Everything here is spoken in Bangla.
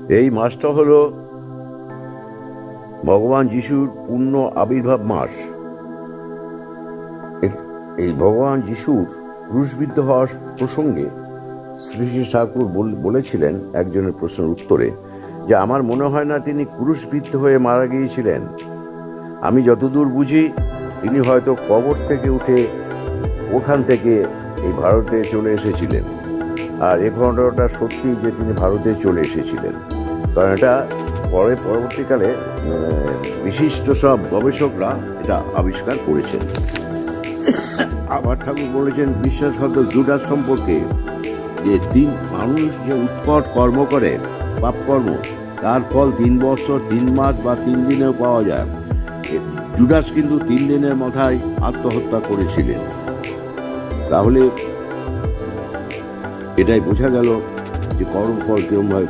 এই মাসটা হলো ভগবান যিশুর পূর্ণ আবির্ভাব মাস। এই ভগবান যিশুর ক্রুশবিদ্ধ হওয়ার প্রসঙ্গে শ্রী শ্রী ঠাকুর বলেছিলেন একজনের প্রশ্নের উত্তরে যে আমার মনে হয় না তিনি ক্রুশবিদ্ধ হয়ে মারা গিয়েছিলেন। আমি যতদূর বুঝি তিনি হয়তো কবর থেকে উঠে ওখান থেকে এই ভারতে চলে এসেছিলেন। আর এ ঘটনাটা সত্যি যে তিনি ভারতে চলে এসেছিলেন, কারণ এটা পরবর্তীকালে বিশিষ্ট সব গবেষকরা এটা আবিষ্কার করেছেন। আবার ঠাকুর বলেছেন বিশ্বাসঘাতক জুডাস সম্পর্কে যে মানুষ যে উৎকট কর্ম করে পাপকর্ম, তার ফল 3 বছর 3 মাস বা 3 দিনেও পাওয়া যায়। জুডাস কিন্তু 3 দিনের মাথায় আত্মহত্যা করেছিলেন। তাহলে এটাই বোঝা গেল যে কর্মফল কেমন হয়।